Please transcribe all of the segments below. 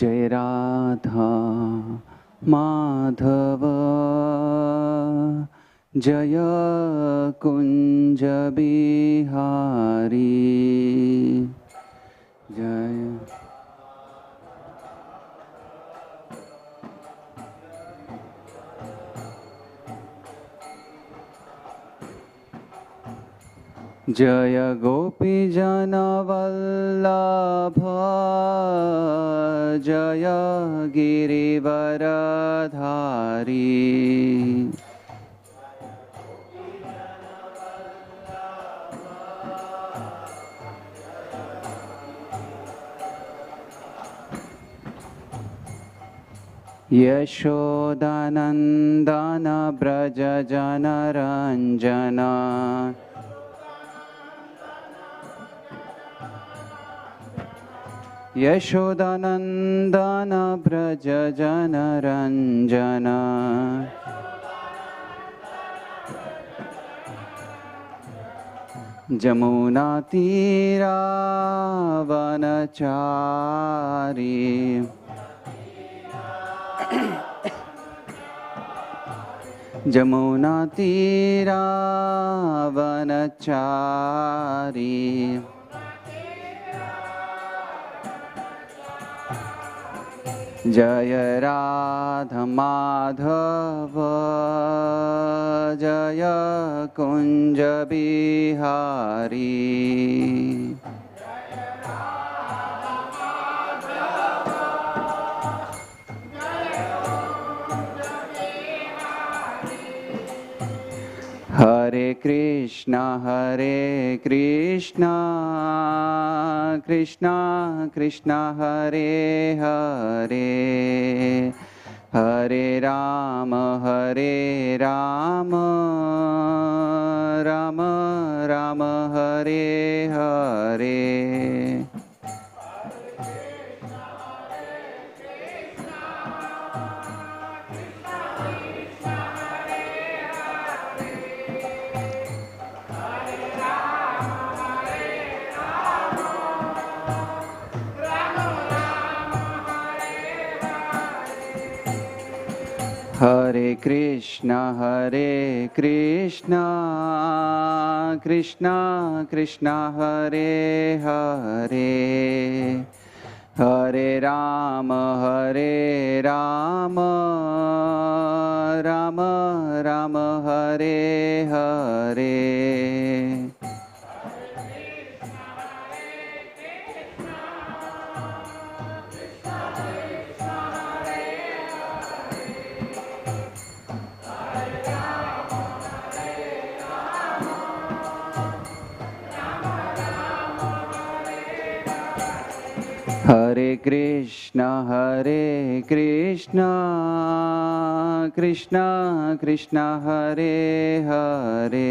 जय राधा माधव जय कुंज बिहारी जय जय गोपी जन वल्लभ जय गिरिवरधारी यशोदानंदन ब्रज जनरंजन यशोदानंदन ब्रज जनरंजन जमुना तीरा वनचारी जमुना तीरा वनचारी जय राधा माधव जय कुंज बिहारी हरे कृष्णा कृष्णा कृष्णा हरे हरे हरे राम राम राम हरे हरे हरे कृष्णा कृष्णा कृष्णा हरे हरे हरे राम राम राम हरे हरे हरे कृष्णा कृष्णा कृष्णा हरे हरे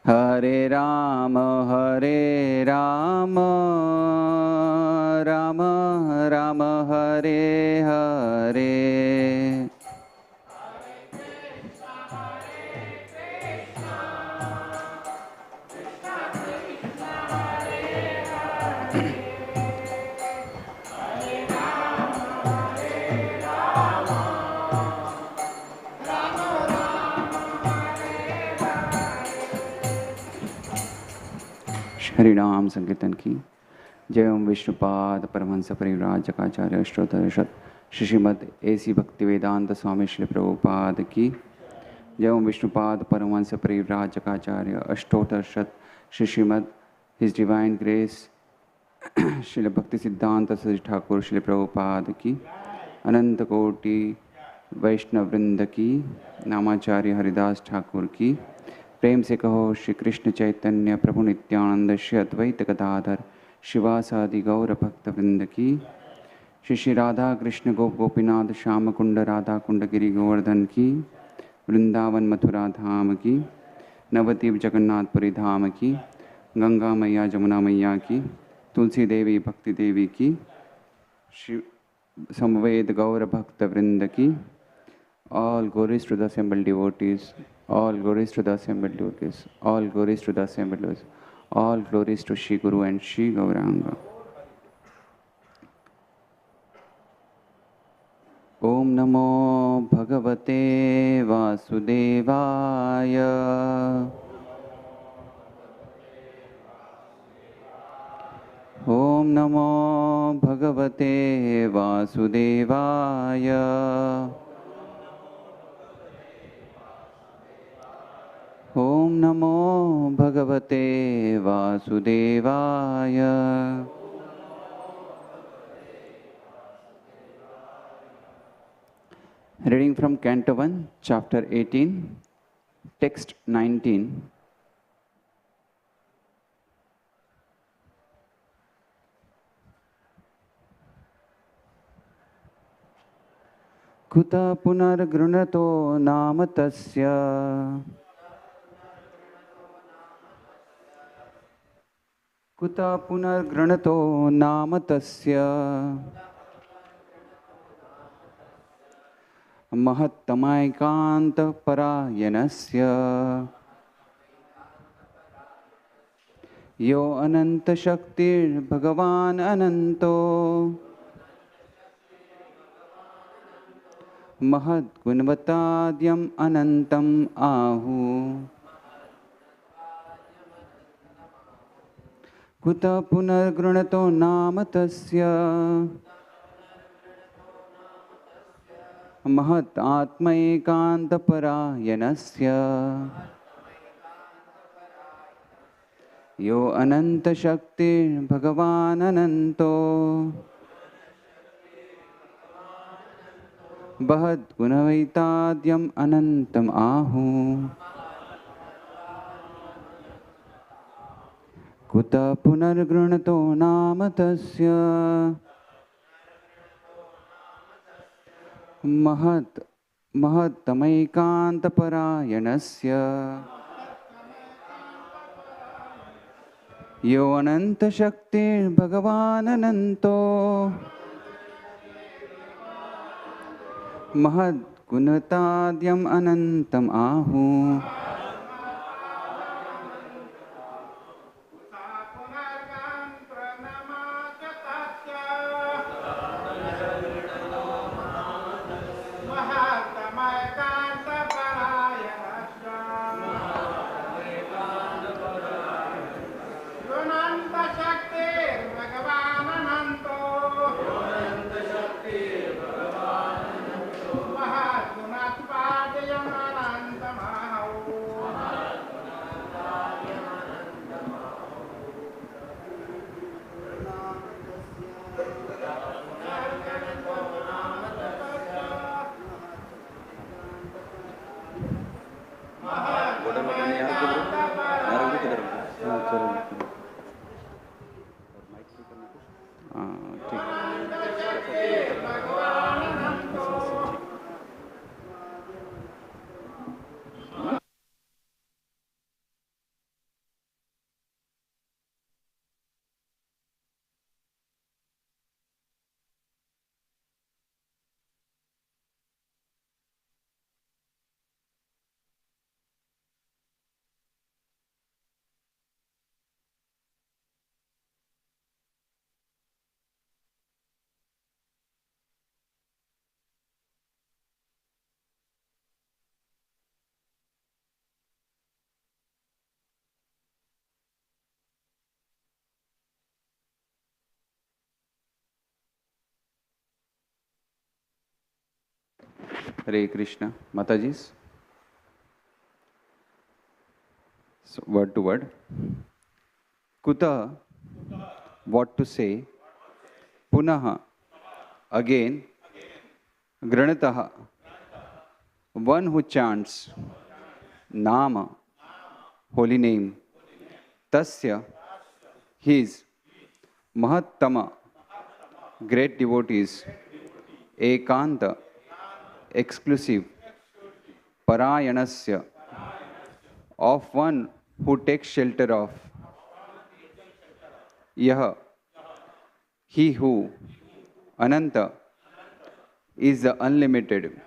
हरे राम राम राम हरे हरे हरिनाम संकीर्तन की जय ओम विष्णुपाद परमहंस परिव्राजकाचार्य अष्टोत्तरशत श्रीमद एसी भक्तिवेदांत स्वामी श्री प्रभुपाद की जय ओम विष्णुपाद परमहंस परिव्राजकाचार्य अष्टोत्तरशत श्रीमद his divine grace Srila Bhakti Siddhanta Saraswati Thakur Shri Prabhupada की अनंत कोटि वैष्णव वृंद की नामाचार्य हरिदास ठाकुर की प्रेम से कहो श्री कृष्ण चैतन्य प्रभु नित्यानंद श्री अद्वैत गदाधर शिवासादि गौर भक्त वृंद की श्री राधा कृष्ण गोपीनाथ श्याम कुंड राधा कुंड गिरी गोवर्धन की वृंदावन मथुरा धाम की नवद्वीप जगन्नाथपुरी धाम की गंगा मैया जमुना मैया की तुलसी देवी भक्ति देवी की शिव समवेद गौर भक्त वृंद की all glories to the assembled devotees, all glories to the assembled devotees, all glories to the assembled devotees, all glories to Shri Guru and Shri Gauranga. Om Namo Bhagavate Vasudevaya. Om Namo Bhagavate Vasudevaya. Om Namo Bhagavate Vasudevaya. Reading from Canto 1, Chapter 18, Text 19. Kuta punargrunato nama tasya. Kuta punargrunato nama tasya. Mahattamaikanta parayanasya. Yo ananta shaktir bhagavan ananto. Mahad gunvatadyam anantam ahu. Kuta punargrunato nama tasya. Mahat atmaikanta parayanasya. Yo ananta shakti bhagavan ananto. Bahad gunavaitadyam anantam ahu. Kuta punargrunato nama tasya. Mahattamaikanta parayanasya. Yo ananta shakti bhagavan ananto. Mahad gunatadyam anantam ahu. Hare Krishna. Mataji's. So, word to word. Kuta, what to say. Punaha, again. Granataha, one who chants. Nama, holy name. Tasya, his. Mahattama, great devotees. Ekanta, exclusive. Parayanasya, of one who takes shelter of. Yaha, he who. Ananta, is the unlimited.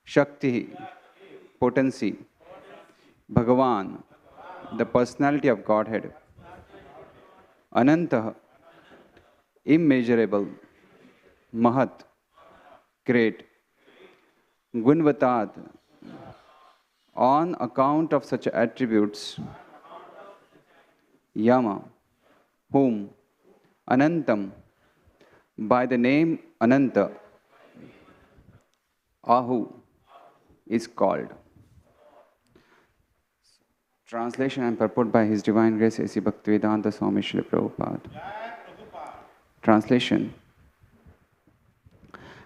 Shakti, potency. Bhagavan, the personality of Godhead. Ananta, immeasurable. Mahat, great. Gunvatat, on account of such attributes. Yama, whom. Anantam, by the name Ananta. Ahu is called. Translation and purport by His Divine Grace A.C. Bhaktivedanta Swami Srila Prabhupada. Translation.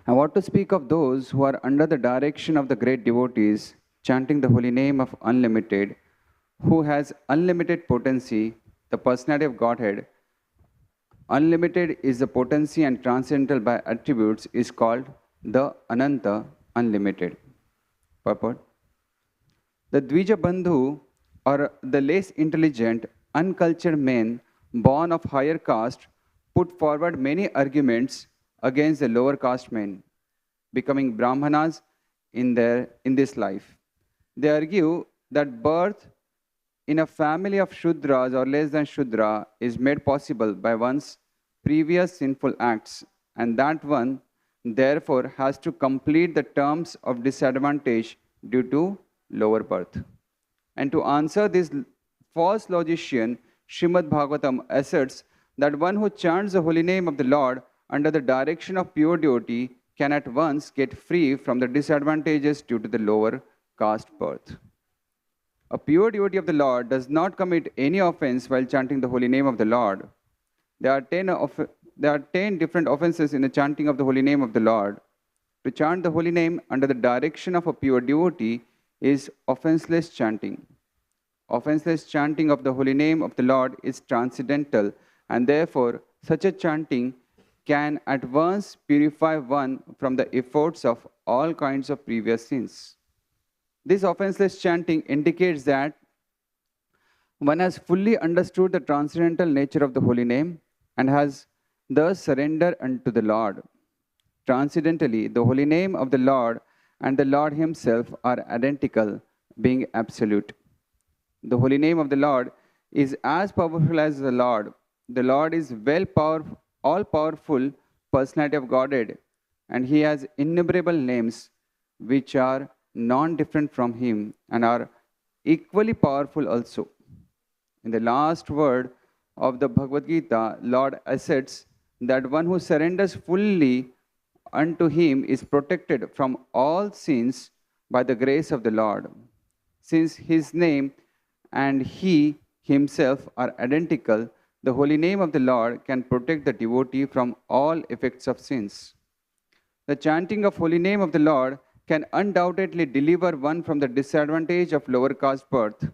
And what to speak of those who are under the direction of the great devotees, chanting the holy name of Unlimited, who has unlimited potency, the personality of Godhead. Unlimited is the potency and transcendental by attributes is called the Ananta, unlimited. Purport. The Dvija Bandhu, or the less intelligent, uncultured men born of higher caste, put forward many arguments against the lower caste men, becoming Brahmanas in this life. They argue that birth in a family of Shudras or less than Shudra is made possible by one's previous sinful acts, and that one therefore has to complete the terms of disadvantage due to lower birth. And to answer this false logician, Srimad Bhagavatam asserts that one who chants the holy name of the Lord under the direction of pure devotee can at once get free from the disadvantages due to the lower caste birth. A pure devotee of the Lord does not commit any offense while chanting the holy name of the Lord. There are 10 different offenses in the chanting of the holy name of the Lord. To chant the holy name under the direction of a pure devotee is offenseless chanting. Offenseless chanting of the holy name of the Lord is transcendental, and therefore such a chanting can at once purify one from the efforts of all kinds of previous sins. This offenseless chanting indicates that one has fully understood the transcendental nature of the holy name and has thus surrendered unto the Lord. Transcendentally, the holy name of the Lord and the Lord Himself are identical, being absolute. The holy name of the Lord is as powerful as the Lord. The Lord is all-powerful personality of Godhead, and He has innumerable names which are non-different from Him and are equally powerful also. In the last word of the Bhagavad Gita, Lord asserts that one who surrenders fully unto Him is protected from all sins by the grace of the Lord. Since His name and He Himself are identical, the holy name of the Lord can protect the devotee from all effects of sins. The chanting of holy name of the Lord can undoubtedly deliver one from the disadvantage of lower caste birth.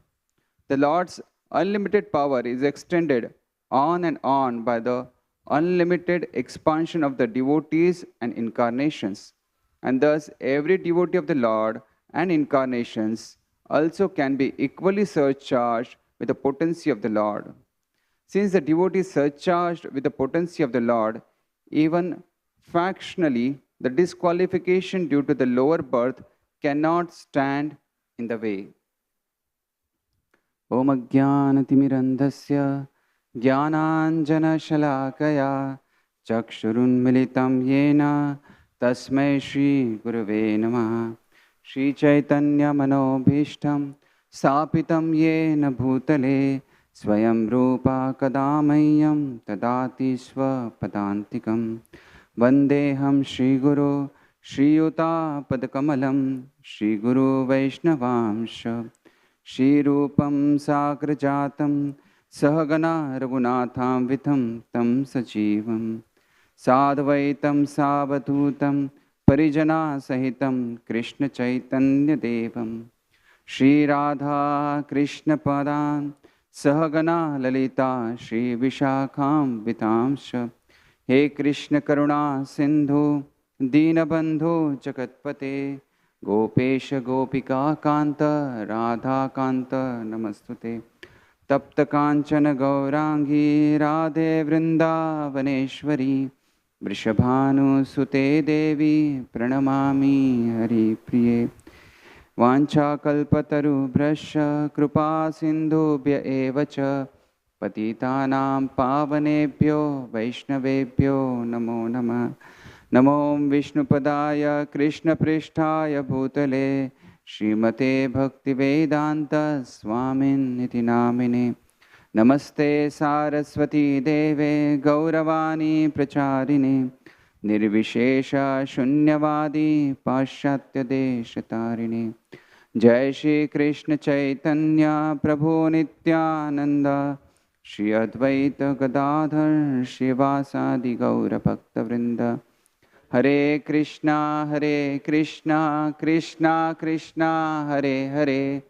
The Lord's unlimited power is extended on and on by the unlimited expansion of the devotees and incarnations. And thus, every devotee of the Lord and incarnations also can be equally surcharged with the potency of the Lord. Since the devotee is surcharged with the potency of the Lord, even fractionally, the disqualification due to the lower birth cannot stand in the way. Om Ajnanatimirandhasya Jnananjana Shalakaya Chakshurunmilitam Yena Tasmai Shri Gurave Namaha Shri Chaitanya Manobhishtam Sapitam Yena Bhutale Swayam Rupa Kadamayam Tadati Swapadantikam Vandeham Shri Guru Shri Yuta Padakamalam Shri Guru Vaishnavamsha Shri Rupam Sakrajatam Sahagana Raghunatham Vitham Tam Sajivam Sadvaitam Savatutam Parijana Sahitam Krishna Chaitanya Devam Shri Radha Krishna Padan Sahagana Lalita Shri Vishakham Vitamsha He Krishna Karuna Sindhu Dinabandhu Jagatpate Gopesha Gopika Kanta Radha Kanta Namastute Tapta Kanchana Gaurangi Radhe Vrindavaneshwari Vrishabhanu Sute Devi Pranamami Hari Priye Vancha Kalpataru Brasha Krupa Sindhubhya Evacha Patitanam Pavanebhyo Vaishnavebhyo Namo Namah Namo Vishnupadaya Krishna Pristhaya Bhutale Srimate Bhaktivedanta Swamin Niti Namine Namaste Saraswati Deve Gauravani Pracharine Nirvishesha Shunyavadi Paschatya Deshatarine Jai Shri Krishna Chaitanya Prabhu Nityananda Shri Advaita Gadadhar Shivasadi Gaura Bhakta Vrinda Hare Krishna Krishna Krishna Hare Hare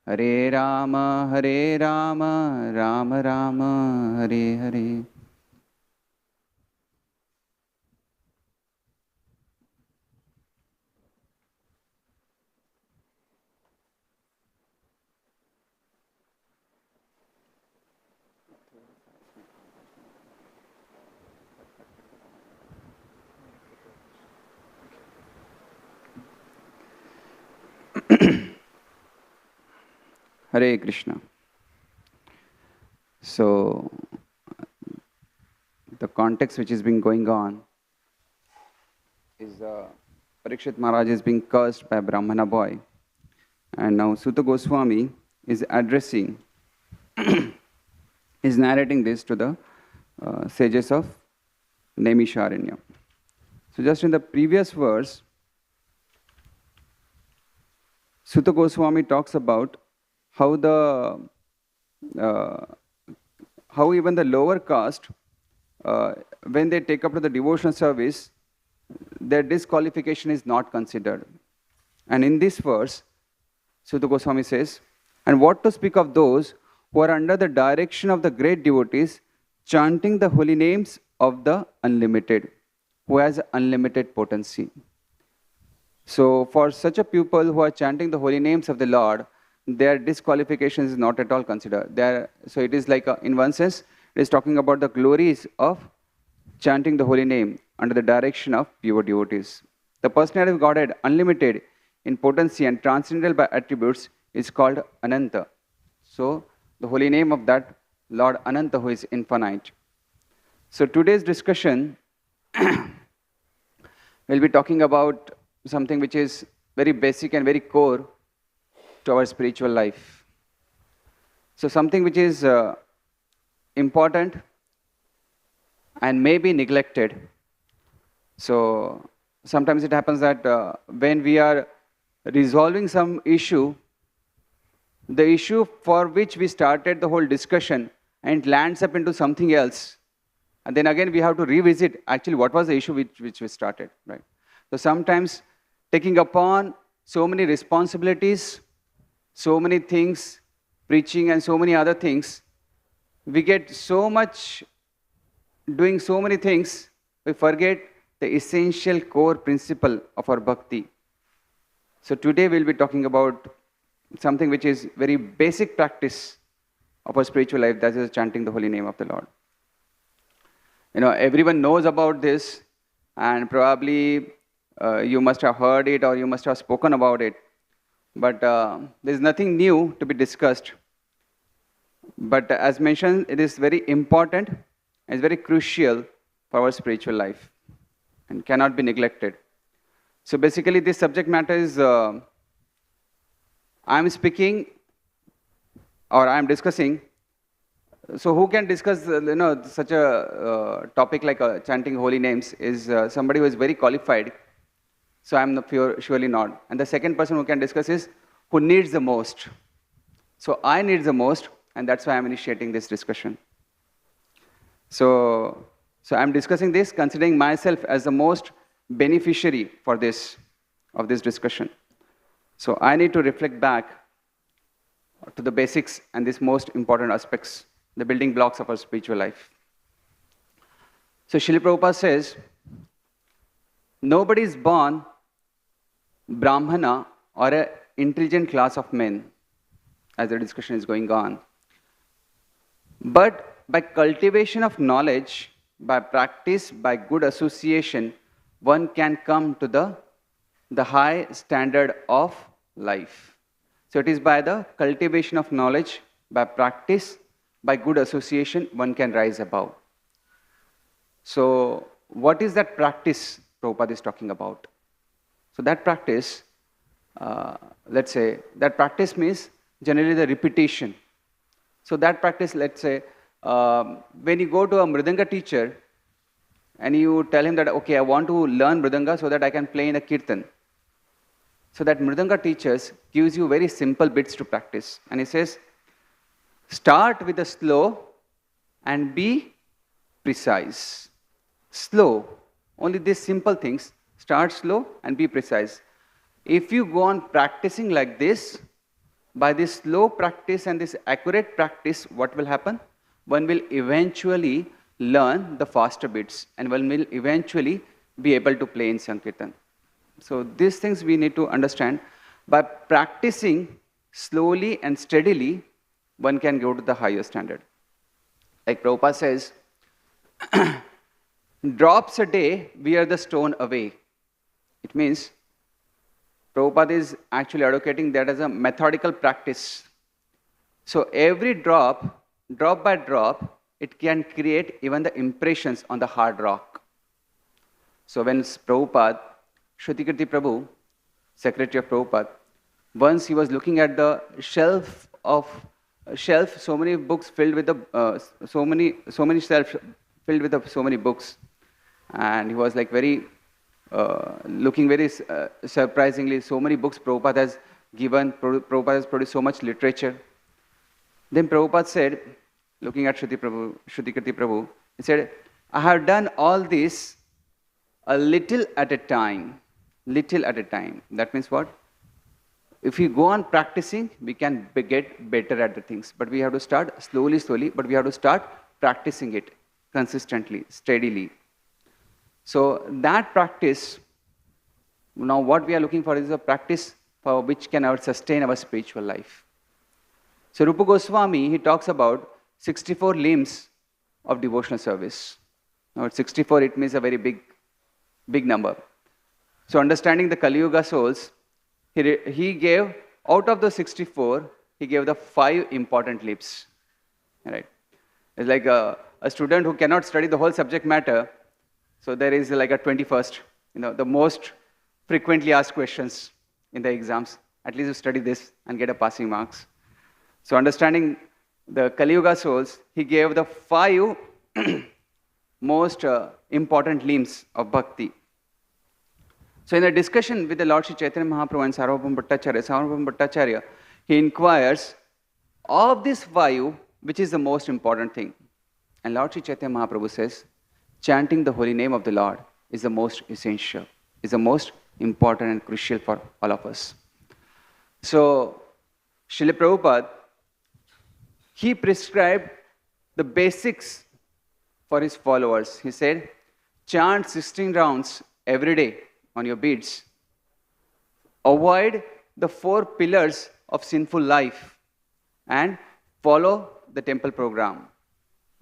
Hare Rama Rama Rama Hare Hare. Hare Krishna. So, the context which has been going on is Parikshit Maharaj is being cursed by a Brahmana boy. And now Sutta Goswami is addressing, is narrating this to the sages of Naimisharanya. So just in the previous verse, Sutta Goswami talks about how how even the lower caste, when they take up to the devotional service, their disqualification is not considered. And in this verse, Sutta Goswami says, and what to speak of those who are under the direction of the great devotees, chanting the holy names of the unlimited, who has unlimited potency. So for such a pupil who are chanting the holy names of the Lord, their disqualification is not at all considered. So it is like, in one sense, it is talking about the glories of chanting the holy name under the direction of pure devotees. The personality of Godhead, unlimited in potency and transcendental by attributes, is called Ananta. So the holy name of that Lord Ananta, who is infinite. So today's discussion will be talking about something which is very basic and very core to our spiritual life. So something which is important and may be neglected. So sometimes it happens that when we are resolving some issue, the issue for which we started the whole discussion and it lands up into something else. And then again we have to revisit actually what was the issue which we started, right? So sometimes taking upon so many responsibilities, so many things, preaching and so many other things, we get so much doing so many things, we forget the essential core principle of our bhakti. So today we'll be talking about something which is very basic practice of our spiritual life, that is chanting the holy name of the Lord. You know, everyone knows about this, and probably you must have heard it or you must have spoken about it. But there is nothing new to be discussed. But as mentioned, it is very important and it's very crucial for our spiritual life and cannot be neglected. So basically this subject matter is, I am speaking or I am discussing. So who can discuss such a topic like chanting holy names is somebody who is very qualified. So I am surely not. And the second person who can discuss is who needs the most. So I need the most, and that's why I am initiating this discussion. So I am discussing this considering myself as the most beneficiary of this discussion. So I need to reflect back to the basics and these most important aspects, the building blocks of our spiritual life. So Srila Prabhupada says, nobody is born Brahmana or an intelligent class of men, as the discussion is going on. But by cultivation of knowledge, by practice, by good association, one can come to the high standard of life. So it is by the cultivation of knowledge, by practice, by good association, one can rise above. So what is that practice Prabhupada is talking about. So that practice, let's say, that practice means generally the repetition. So that practice, let's say, when you go to a Mridanga teacher and you tell him that, okay, I want to learn Mridanga so that I can play in a kirtan. So that Mridanga teachers gives you very simple bits to practice. And he says, start with the slow and be precise. Slow, only these simple things. Start slow and be precise. If you go on practicing like this, by this slow practice and this accurate practice, what will happen? One will eventually learn the faster bits and one will eventually be able to play in Sankirtan. So these things we need to understand. By practicing slowly and steadily, one can go to the higher standard. Like Prabhupada says, drops a day wear the stone away. It means Prabhupada is actually advocating that as a methodical practice. So every drop by drop, it can create even the impressions on the hard rock. So when Prabhupada, Shrutikirti Prabhu, secretary of Prabhupada, once he was looking at the shelf, so many books filled with the, so many shelves filled with so many books. And he was like very, looking very surprisingly, so many books Prabhupada has given, Prabhupada has produced so much literature. Then Prabhupada said, looking at Shrutikirti Prabhu, he said, I have done all this a little at a time. Little at a time. That means what? If we go on practicing, we can get better at the things. But we have to start slowly, but we have to start practicing it consistently, steadily. So that practice, now what we are looking for is a practice for which can sustain our spiritual life. So Rupa Goswami, he talks about 64 limbs of devotional service. Now 64, it means a very big number. So understanding the Kali Yuga souls, he gave, out of the 64, he gave the 5 important limbs. Right? It's like a student who cannot study the whole subject matter. So there is like a 21st, the most frequently asked questions in the exams. At least you study this and get a passing marks. So understanding the Kali Yuga souls, he gave the 5 most important limbs of bhakti. So in a discussion with the Lord Sri Chaitanya Mahaprabhu and Sarvabhauma Bhattacharya, he inquires, of these 5, which is the most important thing? And Lord Sri Chaitanya Mahaprabhu says, chanting the holy name of the Lord is the most essential, is the most important and crucial for all of us. So, Srila Prabhupada, he prescribed the basics for his followers. He said, chant 16 rounds every day on your beads. Avoid the 4 pillars of sinful life and follow the temple program.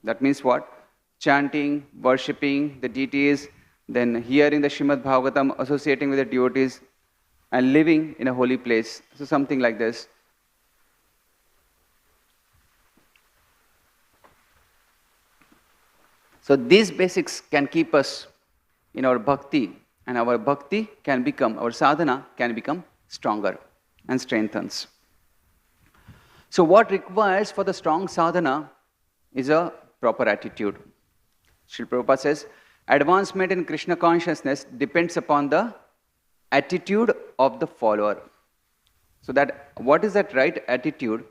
That means what? Chanting, worshipping the deities, then hearing the Srimad Bhagavatam, associating with the devotees, and living in a holy place. So something like this. So these basics can keep us in our bhakti, and our bhakti can become, our sadhana can become stronger and strengthens. So what requires for the strong sadhana is a proper attitude. Srila Prabhupada says, advancement in Krishna consciousness depends upon the attitude of the follower. So that, what is that right attitude?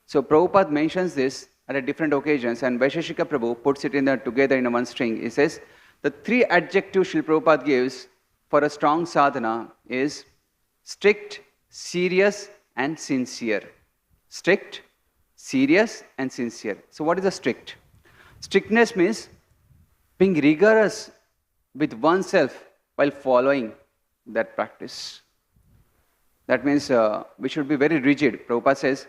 So Prabhupada mentions this at different occasions, and Vaisheshika Prabhu puts it together in one string. He says, the 3 adjectives Srila Prabhupada gives for a strong sadhana is strict, serious, and sincere. Strict, serious, and sincere. So what is the strict? Strictness means being rigorous with oneself while following that practice. That means we should be very rigid. Prabhupada says,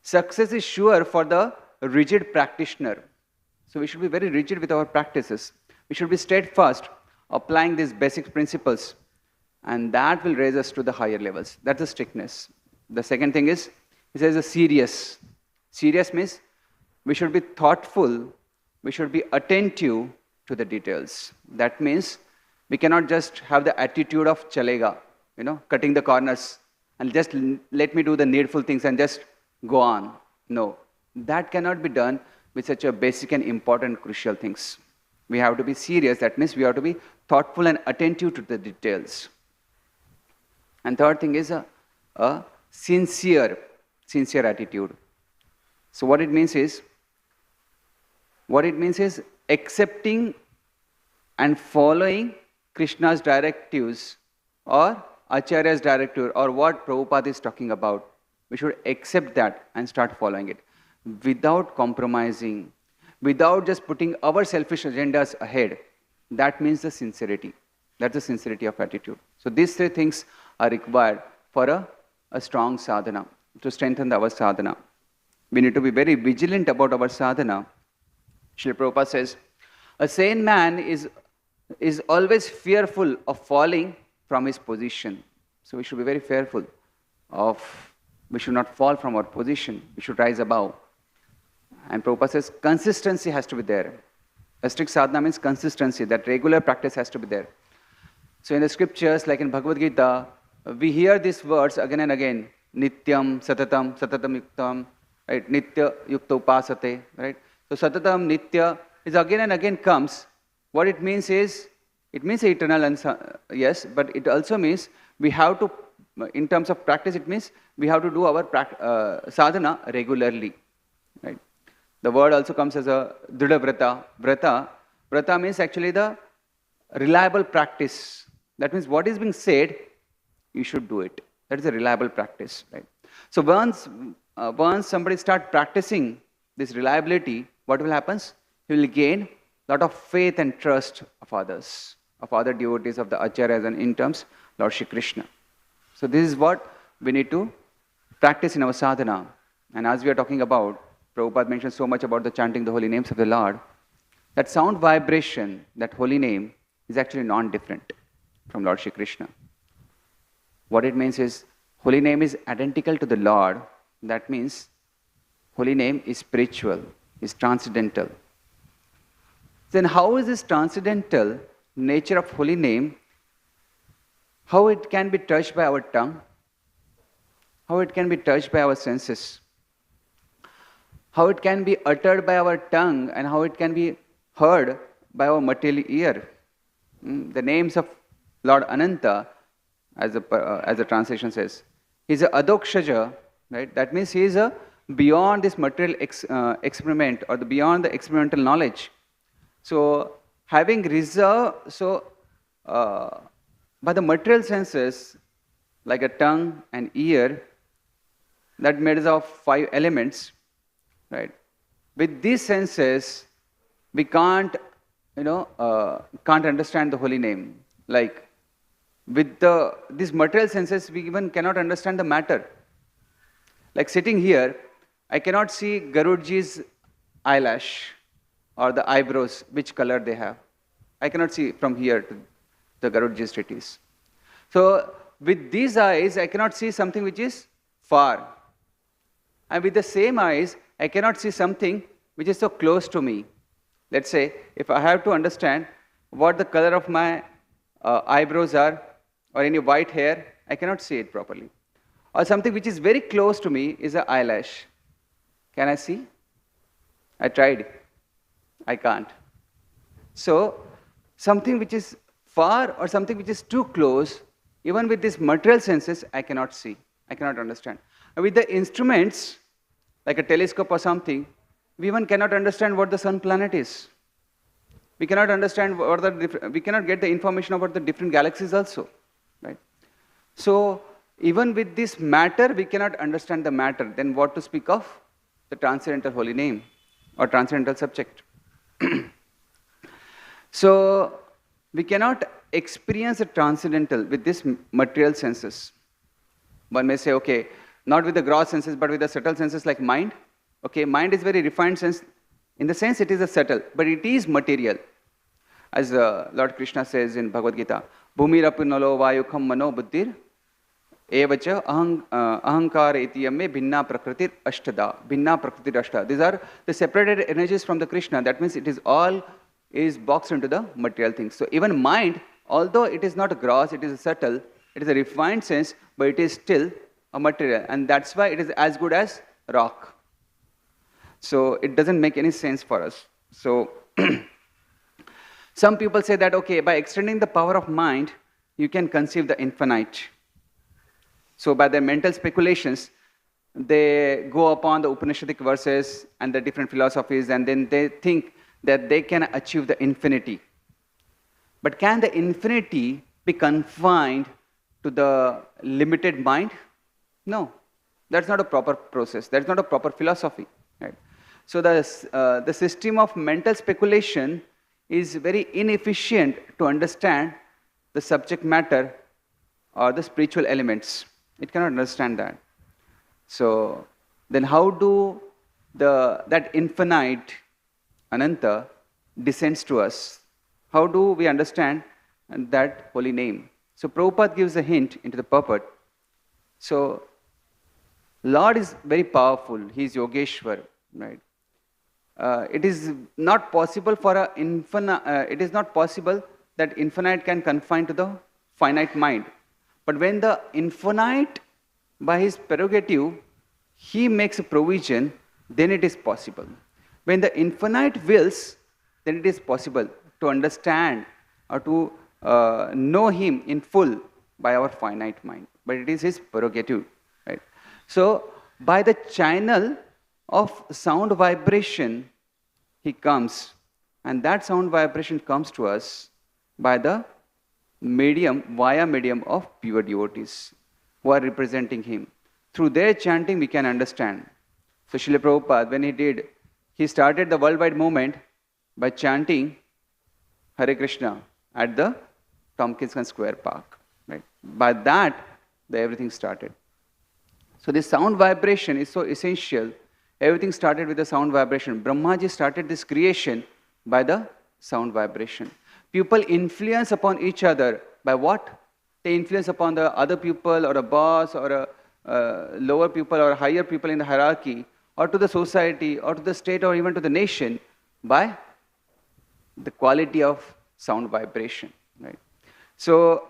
success is sure for the rigid practitioner. So we should be very rigid with our practices. We should be steadfast, applying these basic principles, and that will raise us to the higher levels. That's the strictness. The second thing is, he says, a serious. Serious means we should be thoughtful, we should be attentive to the details. That means We cannot just have the attitude of chalega, cutting the corners and just let me do the needful things and just go on. No, that cannot be done with such a basic and important crucial things. We have to be serious. That means we have to be thoughtful and attentive to the details. And third thing is a sincere attitude. So what it means is accepting and following Krishna's directives or Acharya's directive or what Prabhupada is talking about. We should accept that and start following it without compromising, without just putting our selfish agendas ahead. That means the sincerity. That's the sincerity of attitude. So these three things are required for a strong sadhana, to strengthen our sadhana. We need to be very vigilant about our sadhana. Srila Prabhupada says, a sane man is always fearful of falling from his position. So we should be very fearful we should not fall from our position. We should rise above. And Prabhupada says consistency has to be there. A strict sadhana means consistency, that regular practice has to be there. So in the scriptures, like in Bhagavad Gita, we hear these words again and again. Nityam, satatam, satatam yuktam, right? Nitya yukta upasate, right? So satatam, nitya is again and again comes. What it means is, it means eternal, and yes, but it also means we have to, in terms of practice, it means we have to do our sadhana regularly, right? The word also comes as a drida vrata. Vrata means actually the reliable practice. That means what is being said, you should do it. That is a reliable practice, right? So once somebody start practicing this reliability, what will happen? He will gain a lot of faith and trust of others, of other devotees, of the acharyas, and in terms, Lord Shri Krishna. So this is what we need to practice in our sadhana. And as we are talking about, Prabhupada mentioned so much about the chanting the holy names of the Lord. That sound vibration, that holy name, is actually non-different from Lord Shri Krishna. What it means is, holy name is identical to the Lord. That means, holy name is spiritual, is transcendental. Then how is this transcendental nature of holy name, how it can be touched by our tongue, how it can be touched by our senses, how it can be uttered by our tongue, and how it can be heard by our material ear. The names of Lord Ananta, as the translation says, he is a adokshaja, right? That means he is beyond this material experiment, or beyond the experimental knowledge. So having reserve, by the material senses, like a tongue and ear, that made up of 5 elements, right? With these senses, we can't understand the holy name. Like with these material senses, we even cannot understand the matter. Like sitting here, I cannot see Garudji's eyelash or the eyebrows, which color they have. I cannot see from here to the Garudji's treatise. So with these eyes, I cannot see something which is far. And with the same eyes, I cannot see something which is so close to me. Let's say, if I have to understand what the color of my eyebrows are, or any white hair, I cannot see it properly. Or something which is very close to me is an eyelash. Can I see? I tried. I can't. So, something which is far or something which is too close, even with these material senses, I cannot see. I cannot understand. And with the instruments, like a telescope or something, we even cannot understand what the sun planet is. We cannot understand we cannot get the information about the different galaxies also, right? So even with this matter, we cannot understand the matter. Then what to speak of the transcendental holy name or transcendental subject? So we cannot experience the transcendental with these material senses. One may say, okay, not with the gross senses, but with the subtle senses like mind. Okay, mind is very refined sense. In the sense, it is a subtle, but it is material. As Lord Krishna says in Bhagavad Gita, Bhumirapu nalo vayukham mano buddhir evacha ahankar etiyamme bhinna prakritir ashtada. Bhinna prakritir ashtada. These are the separated energies from the Krishna. That means it is all is boxed into the material things. So even mind Although it is not gross, it is subtle, it is a refined sense, but it is still a material. And that's why it is as good as rock. So it doesn't make any sense for us. So some people say that, okay, by extending the power of mind, you can conceive the infinite. So by their mental speculations, they go upon the Upanishadic verses and the different philosophies, and then they think that they can achieve the infinity. But can the infinity be confined to the limited mind? No. That's not a proper process. That's not a proper philosophy. Right? So the system of mental speculation is very inefficient to understand the subject matter or the spiritual elements. It cannot understand that. So then how do that infinite Ananta descends to us? How do we understand that holy name? So Prabhupada gives a hint into the purport. So Lord is very powerful. He is Yogeshwar, right? It is not possible for a infinite. It is not possible that infinite can confine to the finite mind. But when the infinite, by his prerogative, he makes a provision, then it is possible. When the infinite wills, then it is possible to understand or to know him in full by our finite mind. But it is his prerogative, right? So by the channel of sound vibration, he comes, and that sound vibration comes to us by the medium, via medium of pure devotees who are representing him. Through their chanting, we can understand. So Srila Prabhupada, when he started the worldwide movement by chanting Hare Krishna at the Tompkins Square Park. Right? By that, everything started. So this sound vibration is so essential. Everything started with the sound vibration. Brahmaji started this creation by the sound vibration. People influence upon each other by what? They influence upon the other people or a boss or a lower people or higher people in the hierarchy, or to the society or to the state or even to the nation by the quality of sound vibration. Right? So,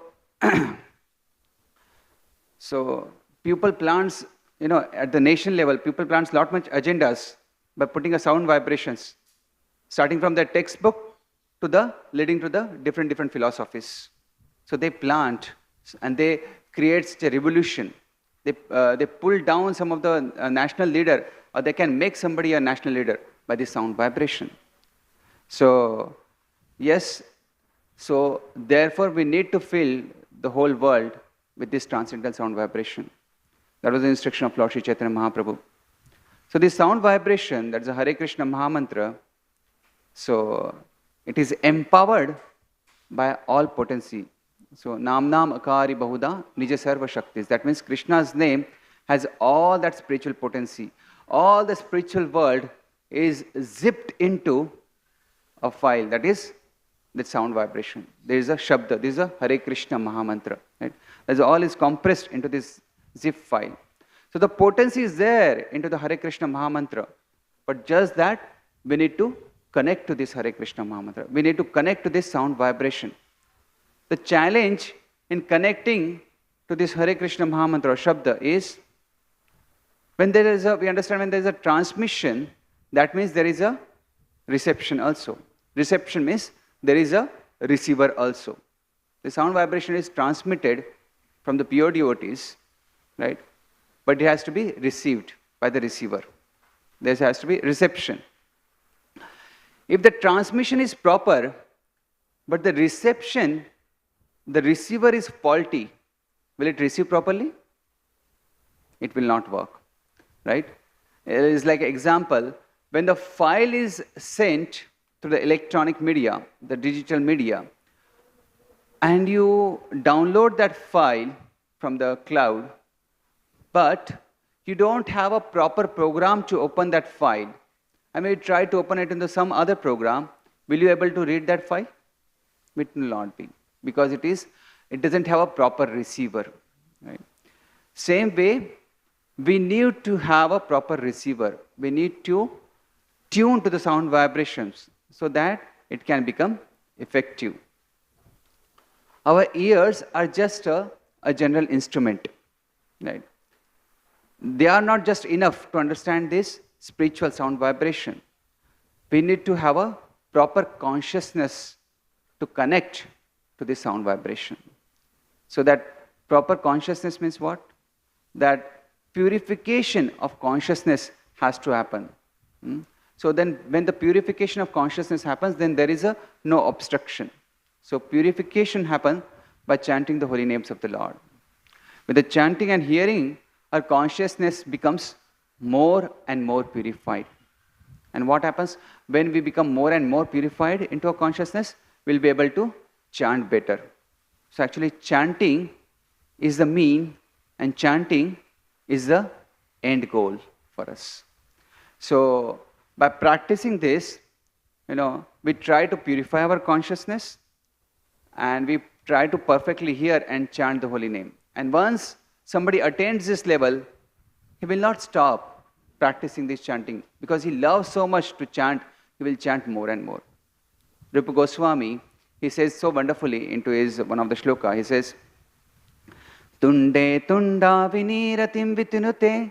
so people plants, at the nation level, people plants lot much agendas by putting a sound vibrations, starting from the textbook to the leading to the different philosophies. So they plant and they create such a revolution. They pull down some of the national leader, or they can make somebody a national leader by this sound vibration. So yes, so therefore we need to fill the whole world with this transcendental sound vibration. That was the instruction of Lord Sri Chaitanya Mahaprabhu. So this sound vibration, that's the Hare Krishna Mahamantra, so it is empowered by all potency. So Nam Akari Bahuda Nija Sarva Shaktis. That means Krishna's name has all that spiritual potency. All the spiritual world is zipped into a file, that is the sound vibration. There is a Shabda, there is a Hare Krishna Mahamantra. Right? That's all is compressed into this zip file. So the potency is there into the Hare Krishna Mahamantra. But just that, we need to connect to this Hare Krishna Mahamantra. We need to connect to this sound vibration. The challenge in connecting to this Hare Krishna Mahamantra or Shabda is, when there is we understand when there is a transmission, that means there is a reception also. Reception means there is a receiver also. The sound vibration is transmitted from the pure devotees, right? But it has to be received by the receiver. There has to be reception. If the transmission is proper, but the reception, the receiver is faulty, will it receive properly? It will not work, right? It is like an example, when the file is sent to the electronic media, the digital media, and you download that file from the cloud, but you don't have a proper program to open that file. I mean, you try to open it into some other program, will you be able to read that file? It will not be, because it doesn't have a proper receiver. Right? Same way, we need to have a proper receiver. We need to tune to the sound vibrations so that it can become effective. Our ears are just a general instrument, right? They are not just enough to understand this spiritual sound vibration. We need to have a proper consciousness to connect to the sound vibration. So that proper consciousness means what? That purification of consciousness has to happen. So then when the purification of consciousness happens, then there is no obstruction. So purification happens by chanting the holy names of the Lord. With the chanting and hearing, our consciousness becomes more and more purified. And what happens when we become more and more purified into our consciousness? We'll be able to chant better. So actually chanting is the mean and chanting is the end goal for us. So by practicing this, we try to purify our consciousness and we try to perfectly hear and chant the holy name. And once somebody attains this level, he will not stop practicing this chanting because he loves so much to chant, he will chant more and more. Rupa Goswami, he says so wonderfully into his one of the shloka, he says, Tunde tunda viniratim vitinute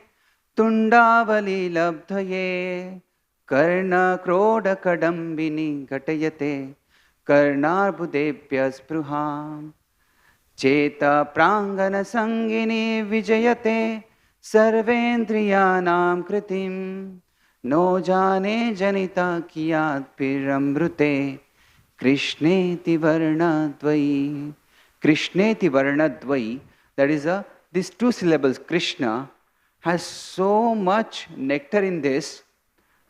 tundavali labdhaye karna kroda kadambini gatayate karnarbudebhya spruham cheta prangana sangini vijayate sarvendriyanam kritim no jane janita kiyat piramrute krishneti varnadvai. Krishneti varnadvai, that is these two syllables, Krishna, has so much nectar in this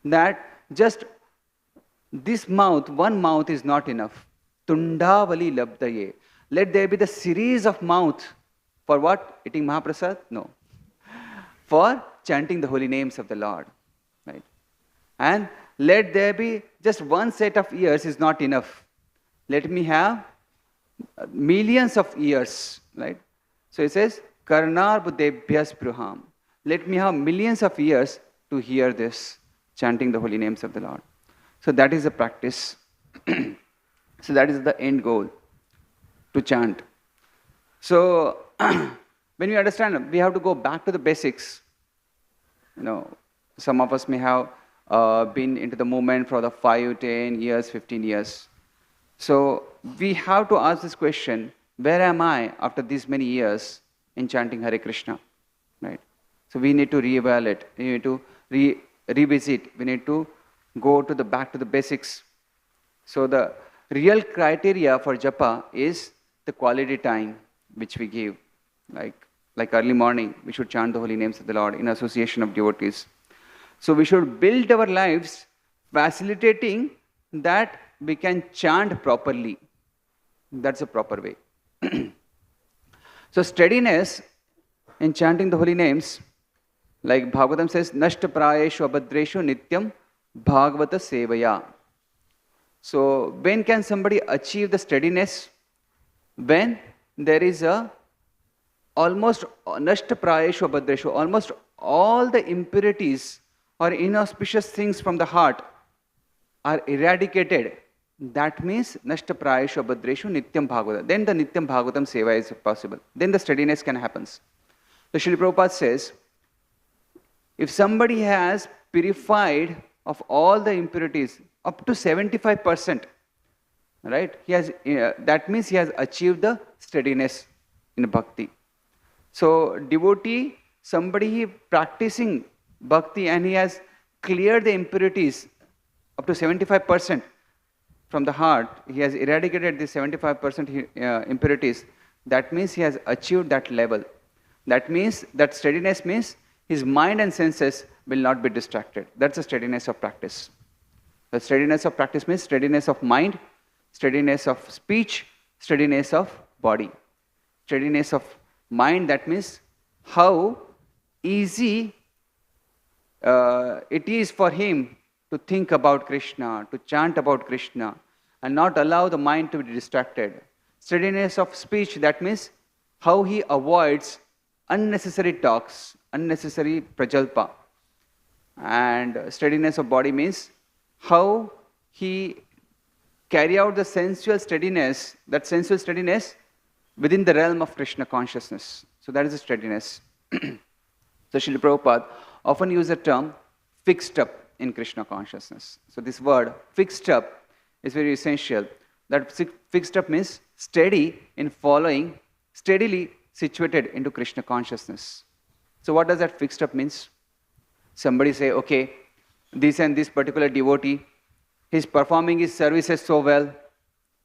that just this mouth, one mouth is not enough. Tundavali labdaye. Let there be the series of mouth. For what? Eating Mahaprasad? No. For chanting the holy names of the Lord. Right? And let there be just one set of ears is not enough. Let me have millions of ears. Right? So it says, Karnar Budebhyas Pruham. Let me have millions of ears to hear this, chanting the holy names of the Lord. So that is the practice. So that is the end goal, to chant. So when we understand, we have to go back to the basics. Some of us may have been into the movement for the 5, 10 years, 15 years. So we have to ask this question, where am I after these many years in chanting Hare Krishna? Right? So we need to reevaluate, we need to revisit, we need to go to back to the basics. So the real criteria for japa is the quality time which we give. Like early morning, we should chant the holy names of the Lord in association of devotees. So we should build our lives facilitating that we can chant properly. That's a proper way. So steadiness in chanting the holy names, like Bhagavatam says, Nashta prayeshu abhadreshu nityam bhagavata sevaya. So when can somebody achieve the steadiness? When there is almost nashta prayeshu abhadreshu, almost all the impurities or inauspicious things from the heart are eradicated. That means nashta prayeshu abhadreshu nityam bhagavata. Then the nityam bhagavatam seva is possible. Then the steadiness can happen. So Srila Prabhupada says, if somebody has purified of all the impurities up to 75%, right? That means he has achieved the steadiness in bhakti. So devotee, somebody practicing bhakti and he has cleared the impurities up to 75% from the heart, he has eradicated the 75% impurities. That means he has achieved that level. That means that steadiness means his mind and senses will not be distracted. That's the steadiness of practice. The steadiness of practice means steadiness of mind, steadiness of speech, steadiness of body. Steadiness of mind, that means how easy it is for him to think about Krishna, to chant about Krishna, and not allow the mind to be distracted. Steadiness of speech, that means how he avoids unnecessary talks, unnecessary prajalpa. And steadiness of body means how he carry out the sensual steadiness, that sensual steadiness within the realm of Krishna consciousness. So that is the steadiness. So Srila Prabhupada often use the term fixed up in Krishna consciousness. So this word fixed up is very essential. That fixed up means steady in following, steadily situated into Krishna consciousness. So what does that fixed up means? Somebody say, okay, this and this particular devotee, he's performing his services so well,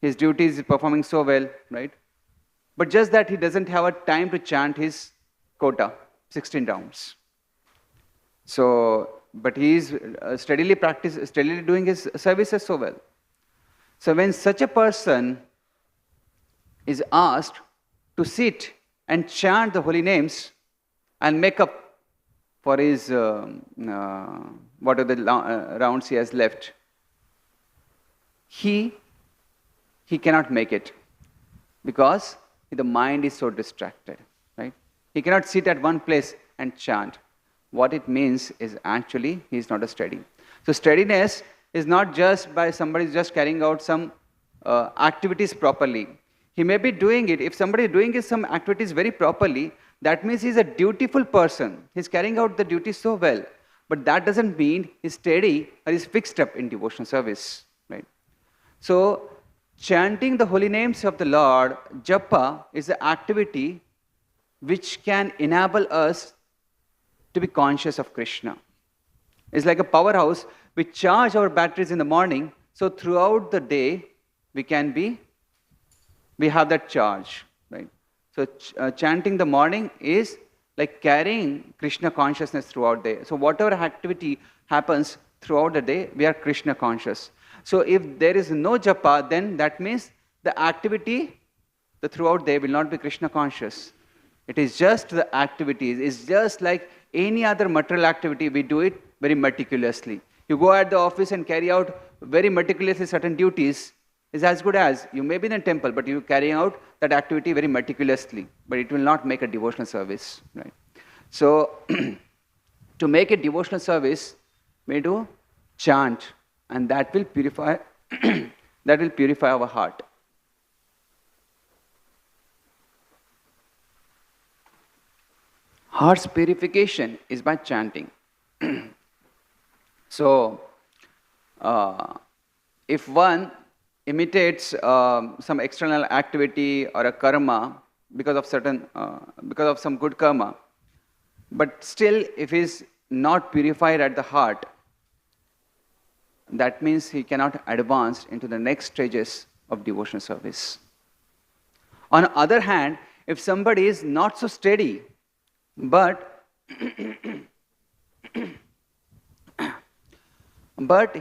his duties is performing so well, right? But just that he doesn't have a time to chant his quota, 16 rounds. So, but he is steadily doing his services so well. So when such a person is asked to sit and chant the holy names and make up for his what are the rounds he has left, he cannot make it because the mind is so distracted, right? He cannot sit at one place and chant. What it means is actually he is not a steady. So steadiness is not just by somebody just carrying out some activities properly. He may be doing it. If somebody is doing some activities very properly, that means he is a dutiful person. He is carrying out the duty so well. But that doesn't mean he is steady or is fixed up in devotional service, right? So chanting the holy names of the Lord, japa, is an activity which can enable us to be conscious of Krishna. It's like a powerhouse. We charge our batteries in the morning, so throughout the day we have that charge, right? So chanting the morning is like carrying Krishna consciousness throughout the day. So whatever activity happens throughout the day, we are Krishna conscious. So if there is no japa, then that means the activity throughout the day will not be Krishna conscious. It is just the activities. It's just like any other material activity, we do it very meticulously. You go at the office and carry out very meticulously certain duties, is as good as you may be in a temple, but you carry out that activity very meticulously, but it will not make a devotional service, right? So to make a devotional service, we do chant, and that will purify our heart. Heart's purification is by chanting. So, if one imitates some external activity or a karma because of some good karma, but still if he is not purified at the heart, that means he cannot advance into the next stages of devotional service. On the other hand, if somebody is not so steady, but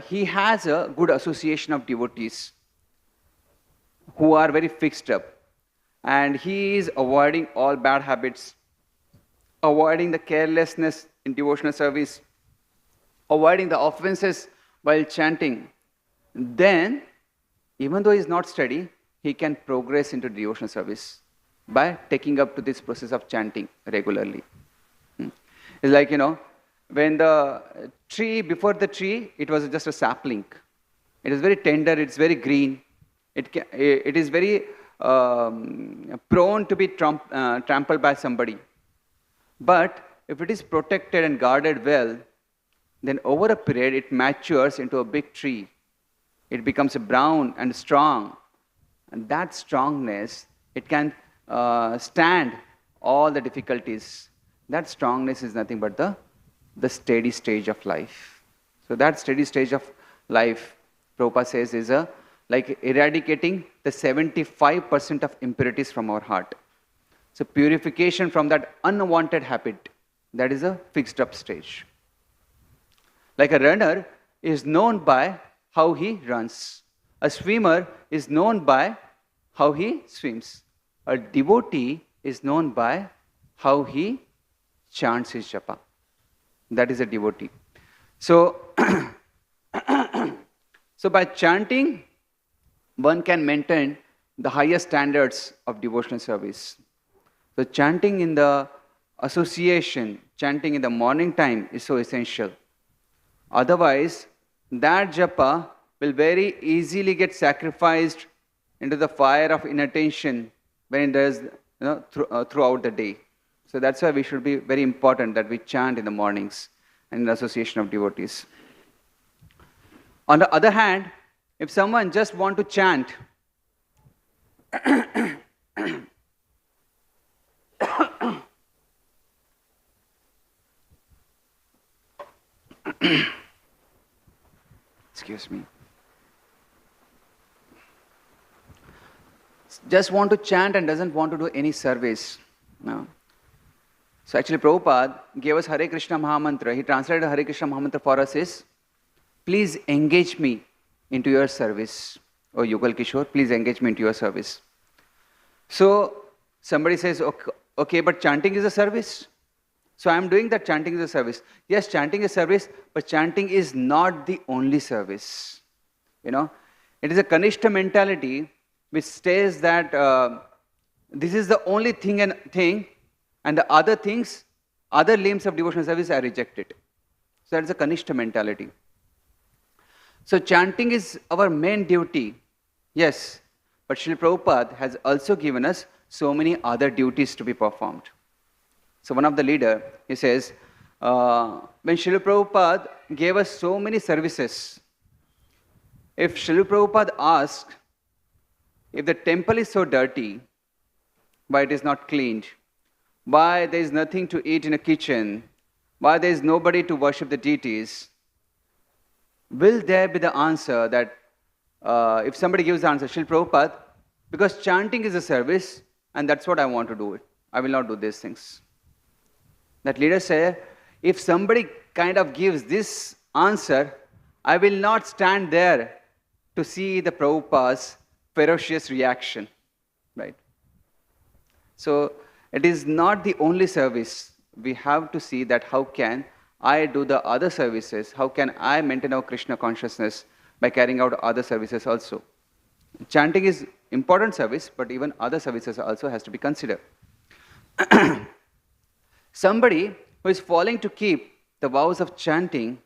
he has a good association of devotees who are very fixed up, and he is avoiding all bad habits, avoiding the carelessness in devotional service, avoiding the offenses while chanting, then even though he is not steady, he can progress into devotional service by taking up to this process of chanting regularly. It's like, when the tree, before the tree, it was just a sapling. It is very tender, it's very green. It is very prone to be trampled by somebody. But if it is protected and guarded well, then over a period it matures into a big tree. It becomes brown and strong. And that strongness, it can stand all the difficulties. That strongness is nothing but the steady stage of life. So that steady stage of life, Prabhupada says, is like eradicating the 75% of impurities from our heart. So purification from that unwanted habit, that is a fixed up stage. Like a runner is known by how he runs. A swimmer is known by how he swims. A devotee is known by how he chants his japa. That is a devotee. So, so by chanting, one can maintain the highest standards of devotional service. So chanting in the association, chanting in the morning time is so essential. Otherwise, that japa will very easily get sacrificed into the fire of inattention when it does, throughout the day. So that's why we should be very important that we chant in the mornings and in the association of devotees. On the other hand, if someone just want to chant, excuse me, just want to chant and doesn't want to do any service. No. So actually Prabhupada gave us Hare Krishna Mahamantra. He translated Hare Krishna Mahamantra for us is, please engage me into your service. Oh Yugal Kishore, please engage me into your service. So somebody says, okay, but chanting is a service. So I am doing that chanting is a service. Yes, chanting is service, but chanting is not the only service. It is a Kanishta mentality which says that this is the only thing and the other things, other limbs of devotional service are rejected. So that is a Kanishta mentality. So chanting is our main duty, yes, but Srila Prabhupada has also given us so many other duties to be performed. So one of the leader, he says, when Srila Prabhupada gave us so many services, if Srila Prabhupada asked, if the temple is so dirty, why it is not cleaned, why there is nothing to eat in a kitchen, why there is nobody to worship the deities, will there be the answer that, if somebody gives the answer, Srila Prabhupada, because chanting is a service and that's what I want to do it, I will not do these things. That leader said, if somebody kind of gives this answer, I will not stand there to see the Prabhupada's ferocious reaction, right? So it is not the only service. We have to see that how can I do the other services, how can I maintain our Krishna consciousness by carrying out other services also. Chanting is important service, but even other services also has to be considered. Somebody who is falling to keep the vows of chanting,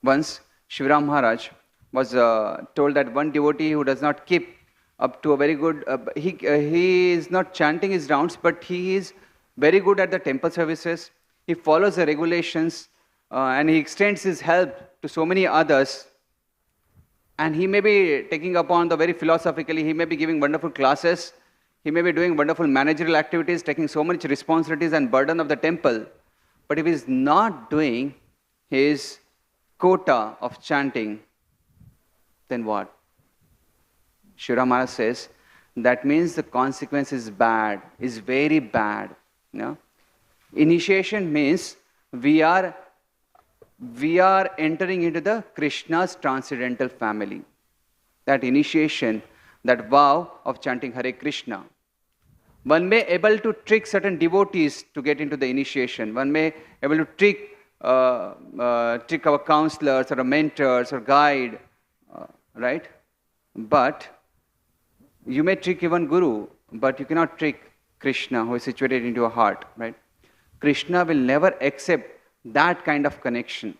once Shivaram Maharaj was told that one devotee who does not keep up to a very good, he is not chanting his rounds, but he is very good at the temple services. He follows the regulations and he extends his help to so many others. And he may be taking upon the very philosophically, he may be giving wonderful classes, he may be doing wonderful managerial activities, taking so much responsibilities and burden of the temple. But if he is not doing his quota of chanting, then what? Shura Maharaj says, that means the consequence is bad, is very bad. Initiation means we are entering into the Krishna's transcendental family. That initiation, that vow of chanting Hare Krishna. One may able to trick certain devotees to get into the initiation. One may able to trick our counselors or our mentors or guide, right? But you may trick even Guru, but you cannot trick Krishna who is situated into your heart, right? Krishna will never accept that kind of connection,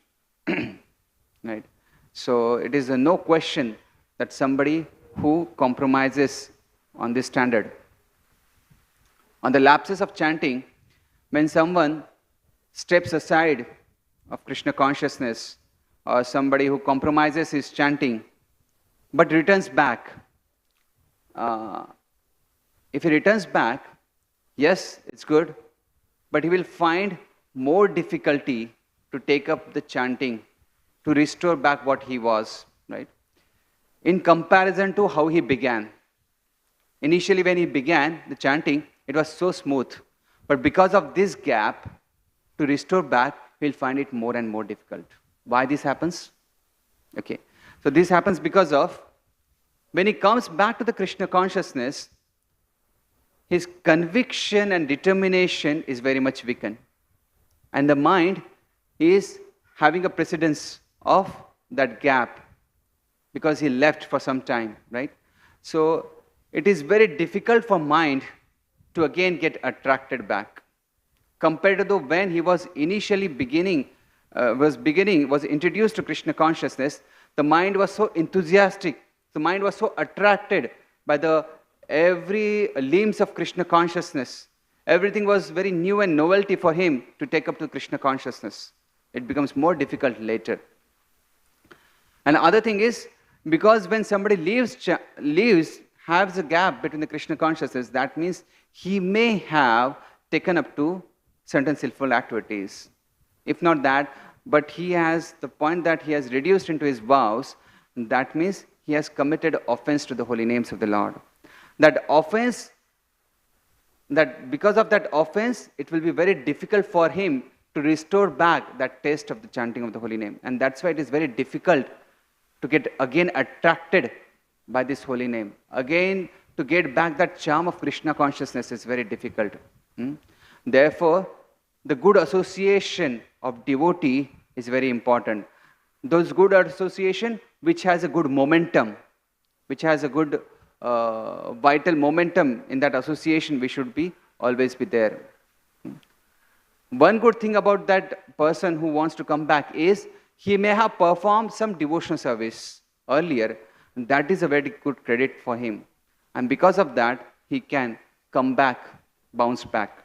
right? So it is no question that somebody who compromises on this standard. On the lapses of chanting, when someone steps aside of Krishna consciousness, or somebody who compromises his chanting, but returns back, if he returns back, yes, it's good, but he will find more difficulty to take up the chanting, to restore back what he was, right? In comparison to how he began. Initially when he began the chanting, it was so smooth. But because of this gap, to restore back, he'll find it more and more difficult. Why this happens? Okay. So this happens because of, when he comes back to the Krishna consciousness, his conviction and determination is very much weakened. And the mind is having a precedence of that gap because he left for some time, right? So it is very difficult for mind to again get attracted back. Compared to when he was initially was introduced to Krishna consciousness, the mind was so enthusiastic, the mind was so attracted by the every limbs of Krishna consciousness. Everything was very new and novelty for him to take up to Krishna consciousness. It becomes more difficult later. And the other thing is, because when somebody leaves, has a gap between the Krishna consciousness, that means he may have taken up to certain sinful activities. If not that, but he has the point that he has reduced into his vows, that means he has committed offense to the holy names of the Lord. That offense, that because of that offense, it will be very difficult for him to restore back that taste of the chanting of the holy name. And that's why it is very difficult to get again attracted by this holy name. Again, to get back that charm of Krishna consciousness is very difficult. Therefore, the good association of devotee is very important. Those good association which has a good momentum, which has a good vital momentum in that association, we should be always be there. One good thing about that person who wants to come back is he may have performed some devotional service earlier. That is a very good credit for him. And because of that, he can come back, bounce back.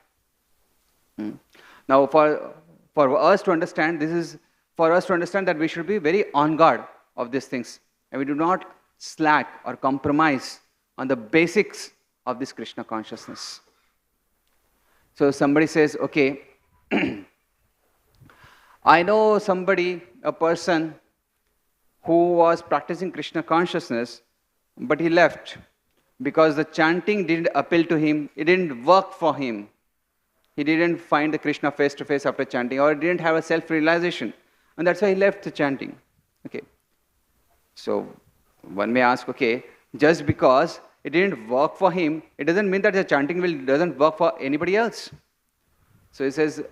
Now, for us to understand, this is for us to understand that we should be very on guard of these things. And we do not slack or compromise on the basics of this Krishna consciousness. So somebody says, okay, I know somebody, a person who was practicing Krishna consciousness, but he left because the chanting didn't appeal to him, it didn't work for him. He didn't find the Krishna face to face after chanting, or didn't have a self-realization. And that's why he left the chanting. Okay. So one may ask, okay, just because it didn't work for him, it doesn't mean that the chanting doesn't work for anybody else. So he says,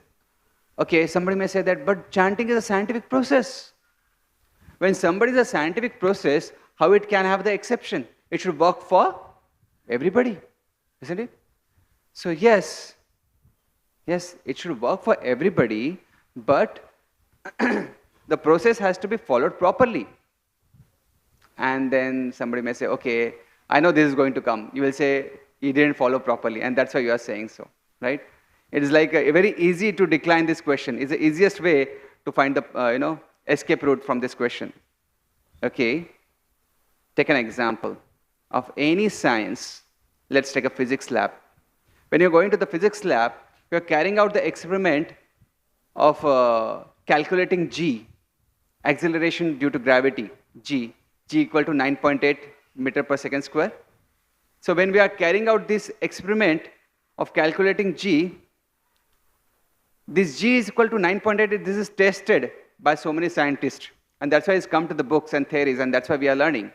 okay, somebody may say that, but chanting is a scientific process. When somebody is a scientific process, how it can have the exception? It should work for everybody, isn't it? So yes, it should work for everybody, but the process has to be followed properly. And then somebody may say, okay, I know this is going to come. You will say, you didn't follow properly, and that's why you are saying so, right? It is like very easy to decline this question. It's the easiest way to find the escape route from this question. Okay, take an example of any science. Let's take a physics lab. When you're going to the physics lab, you're carrying out the experiment of calculating g, acceleration due to gravity, g equal to 9.8 meter per second square. So when we are carrying out this experiment of calculating g, this g is equal to 9.8, this is tested by so many scientists. And that's why it's come to the books and theories, and that's why we are learning.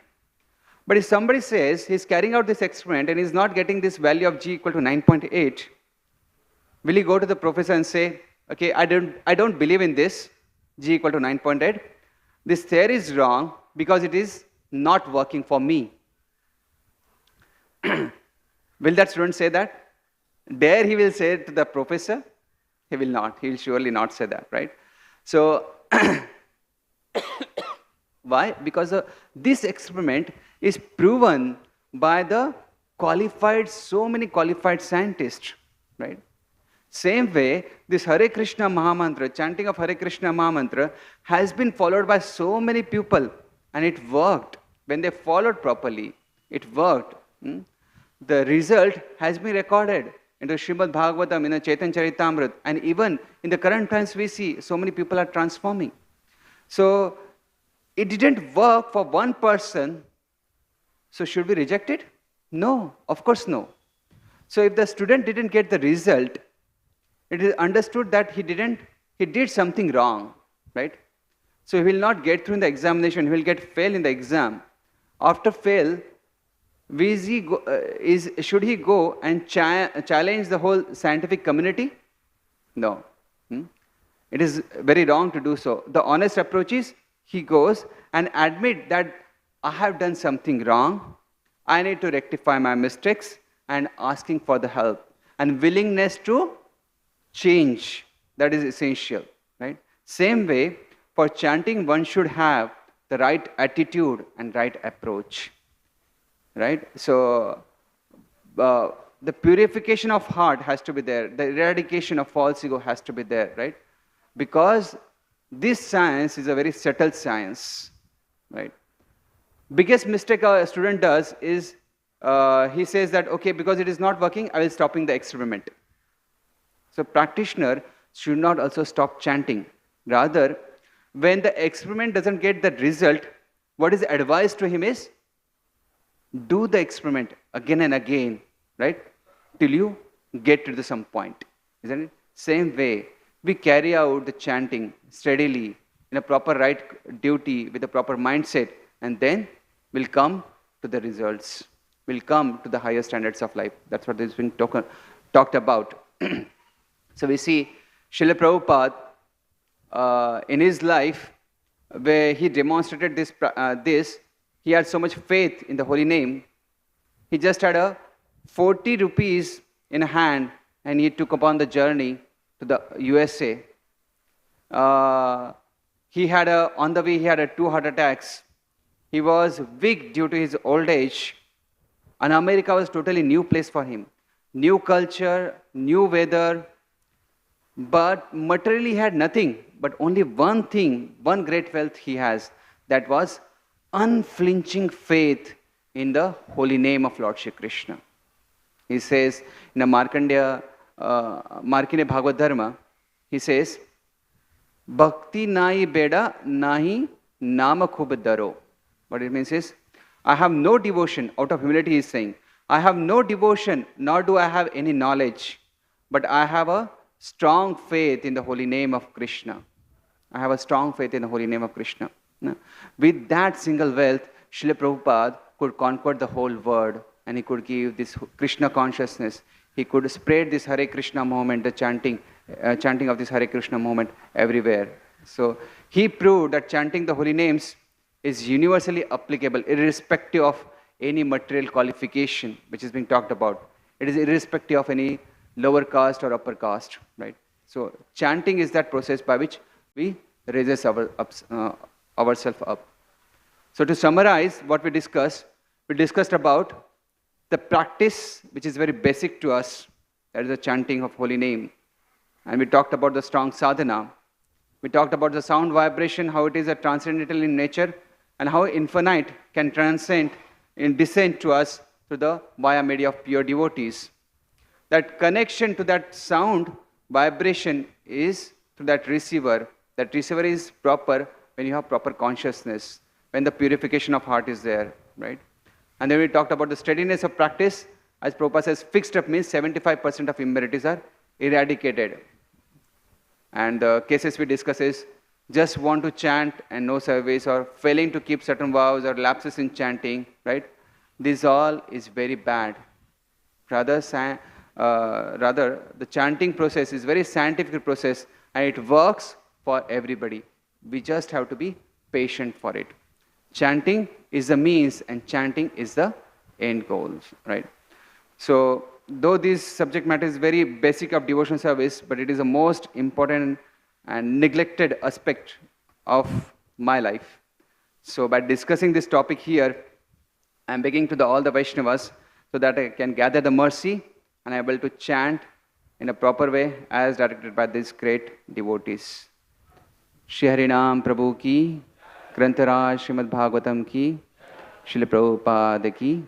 But if somebody says he's carrying out this experiment and he's not getting this value of g equal to 9.8, will he go to the professor and say, okay, I don't believe in this, g equal to 9.8. This theory is wrong because it is not working for me. Will that student say that? Dare he will say to the professor? He will not. He will surely not say that, right? So, why? Because this experiment is proven by the so many qualified scientists, right? Same way, this Hare Krishna Mahamantra, chanting of Hare Krishna Mahamantra has been followed by so many people, and it worked. When they followed properly, it worked. The result has been recorded in the Srimad Bhagavatam, in the Chaitanya Charitamrita, and even in the current times we see so many people are transforming. So, it didn't work for one person, so should we reject it? No, of course no. So if the student didn't get the result, it is understood that he did something wrong, right? So he will not get through in the examination, he will get fail in the exam. After fail, should he go and challenge the whole scientific community? No. It is very wrong to do so. The honest approach is, he goes and admit that I have done something wrong, I need to rectify my mistakes, and asking for the help. And willingness to change, that is essential, right? Same way, for chanting, one should have the right attitude and right approach, right? So, the purification of heart has to be there. The eradication of false ego has to be there, right? Because this science is a very subtle science, right? Biggest mistake a student does is he says that, okay, because it is not working, I will stopping the experiment. So practitioner should not also stop chanting. Rather, when the experiment doesn't get the result, what is advised to him is, do the experiment again and again, right? Till you get to some point, isn't it? Same way, we carry out the chanting steadily in a proper right duty with a proper mindset, and then we'll come to the results. We'll come to the higher standards of life. That's what is being talked about. So we see Srila Prabhupada in his life, where he demonstrated this, he had so much faith in the holy name. He just had a 40 rupees in hand, and he took upon the journey to the USA. On the way, he had 2 heart attacks. He was weak due to his old age. And America was totally new place for him. New culture, new weather. But materially he had nothing. But only one thing, one great wealth he has. That was unflinching faith in the holy name of Lord Shri Krishna. He says in the Markinde Bhagavad Dharma, he says, Bhakti nahi beda nahi nama khub daro. What it means is, I have no devotion. Out of humility he is saying, I have no devotion, nor do I have any knowledge, but I have a strong faith in the holy name of Krishna. I have a strong faith in the holy name of Krishna. With that single wealth, Srila Prabhupada could conquer the whole world, and he could give this Krishna consciousness. He could spread this Hare Krishna movement, the chanting of this Hare Krishna movement everywhere. So he proved that chanting the holy names is universally applicable, irrespective of any material qualification which is being talked about. It is irrespective of any lower caste or upper caste, right? So chanting is that process by which we raise ourselves up. So to summarize what we discussed about the practice which is very basic to us, that is the chanting of holy name. And we talked about the strong sadhana. We talked about the sound vibration, how it is a transcendental in nature, and how infinite can transcend and descend to us through the via media of pure devotees. That connection to that sound vibration is to that receiver. That receiver is proper when you have proper consciousness, when the purification of heart is there, right? And then we talked about the steadiness of practice. As Prabhupada says, fixed up means 75% of impurities are eradicated. And the cases we discuss is just want to chant and no service, or failing to keep certain vows, or lapses in chanting, right? This all is very bad. Rather, the chanting process is very scientific process, and it works for everybody. We just have to be patient for it. Chanting is the means, and chanting is the end goal, right? So, though this subject matter is very basic of devotion service, but it is the most important and neglected aspect of my life. So by discussing this topic here, I am begging to all the Vaishnavas so that I can gather the mercy and I am able to chant in a proper way as directed by these great devotees. Shri Harinam Prabhu ki, Grantaraj Srimad Bhagavatam ki, Srila Prabhupada ki,